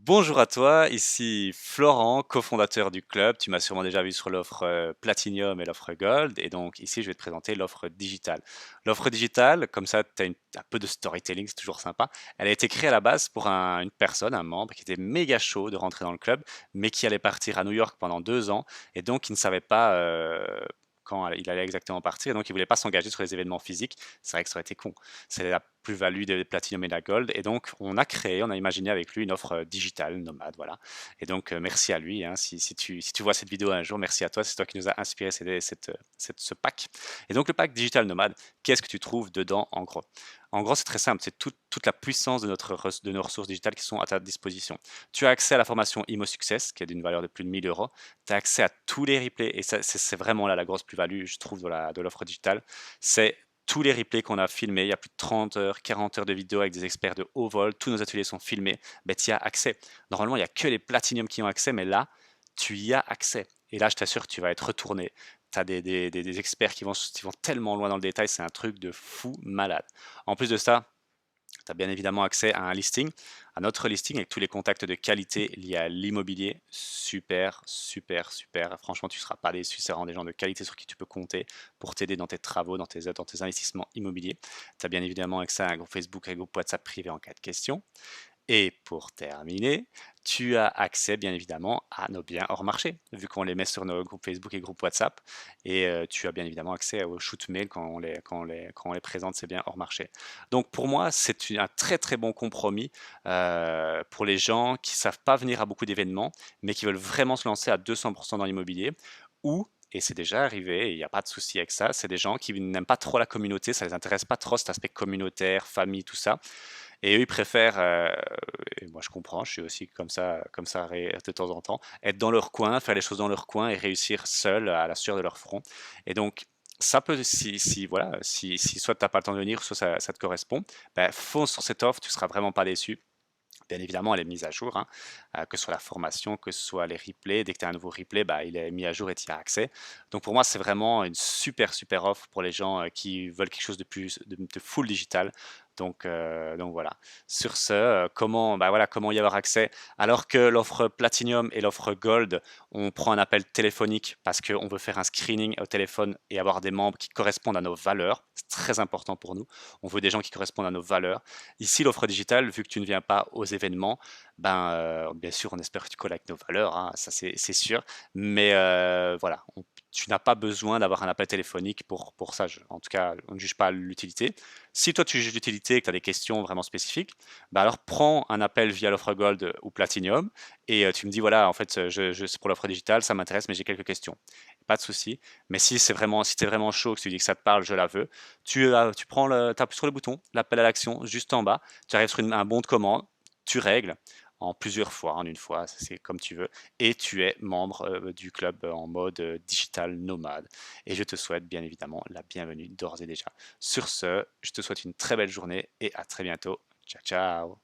Bonjour à toi, ici Florent, cofondateur du club. Tu m'as sûrement déjà vu sur l'offre Platinum et l'offre Gold. Et donc ici, je vais te présenter l'offre digitale. L'offre digitale, comme ça, tu as un peu de storytelling, c'est toujours sympa. Elle a été créée à la base pour une personne, un membre, qui était méga chaud de rentrer dans le club, mais qui allait partir à New York pendant 2 ans. Et donc, il ne savait pas quand il allait exactement partir. Et donc, il voulait pas s'engager sur les événements physiques. C'est vrai que ça aurait été con. C'est la plus-value des Platinum et de la Gold. Et donc, on a imaginé avec lui une offre digitale, nomade, voilà. Et donc, merci à lui, hein. Si tu vois cette vidéo un jour, merci à toi. C'est toi qui nous a inspiré ce pack. Et donc, le pack digital nomade, qu'est-ce que tu trouves dedans en gros? En gros, c'est très simple. C'est toute la puissance de nos ressources digitales qui sont à ta disposition. Tu as accès à la formation Imo Success, qui est d'une valeur de plus de 1 000 euros. Tu as accès à tous les replays. Et ça, c'est vraiment là la grosse plus-value, je trouve, de l'offre digitale. C'est tous les replays qu'on a filmés, il y a plus de 30 heures, 40 heures de vidéos avec des experts de haut vol, tous nos ateliers sont filmés, ben, tu y as accès. Normalement, il n'y a que les Platinum qui ont accès, mais là, tu y as accès. Et là, je t'assure que tu vas être retourné. Tu as des experts qui vont tellement loin dans le détail, c'est un truc de fou malade. En plus de ça, tu as bien évidemment accès à un listing, à notre listing avec tous les contacts de qualité liés à l'immobilier. Super, super, super. Franchement, tu ne seras pas déçu. C'est vraiment des gens de qualité sur qui tu peux compter pour t'aider dans tes travaux, dans tes investissements immobiliers. Tu as bien évidemment accès à un groupe Facebook, un groupe WhatsApp privé en cas de question. Et pour terminer, tu as accès bien évidemment à nos biens hors marché, vu qu'on les met sur nos groupes Facebook et groupes WhatsApp. Et tu as bien évidemment accès aux shoot mail quand on les présente, ces biens hors marché. Donc pour moi, c'est un très très bon compromis pour les gens qui ne savent pas venir à beaucoup d'événements, mais qui veulent vraiment se lancer à 200% dans l'immobilier. Ou, et c'est déjà arrivé, et il n'y a pas de souci avec ça, c'est des gens qui n'aiment pas trop la communauté, ça les intéresse pas trop cet aspect communautaire, famille, tout ça. Et eux, ils préfèrent, et moi je comprends, je suis aussi comme ça de temps en temps, être dans leur coin, faire les choses dans leur coin et réussir seul à la sueur de leur front. Et donc, ça peut, voilà, si soit tu n'as pas le temps de venir, soit ça te correspond, ben, fonce sur cette offre, tu seras vraiment pas déçu. Bien évidemment, elle est mise à jour, hein, que ce soit la formation, que ce soit les replays. Dès que tu as un nouveau replay, bah, il est mis à jour et tu y as accès. Donc pour moi, c'est vraiment une super, super offre pour les gens qui veulent quelque chose de plus, de full digital. Donc voilà. Sur ce, comment y avoir accès? Alors que l'offre Platinum et l'offre Gold, on prend un appel téléphonique parce qu'on veut faire un screening au téléphone et avoir des membres qui correspondent à nos valeurs. C'est très important pour nous. On veut des gens qui correspondent à nos valeurs. Ici, l'offre digitale, vu que tu ne viens pas aux événements, ben, bien sûr, on espère que tu colles avec nos valeurs, hein, ça c'est sûr. Mais voilà, tu n'as pas besoin d'avoir un appel téléphonique pour ça. En tout cas, on ne juge pas l'utilité. Si toi tu juges l'utilité et que tu as des questions vraiment spécifiques, ben alors prends un appel via l'offre Gold ou Platinum et tu me dis voilà, en fait, c'est pour l'offre digitale, ça m'intéresse, mais j'ai quelques questions. Pas de souci. Mais si t'es vraiment chaud, que tu dis que ça te parle, je la veux, tu prends tapes sur le bouton, l'appel à l'action, juste en bas, tu arrives sur un bon de commande, tu règles en plusieurs fois, en une fois, c'est comme tu veux, et tu es membre du club en mode digital nomade. Et je te souhaite bien évidemment la bienvenue d'ores et déjà. Sur ce, je te souhaite une très belle journée et à très bientôt. Ciao, ciao.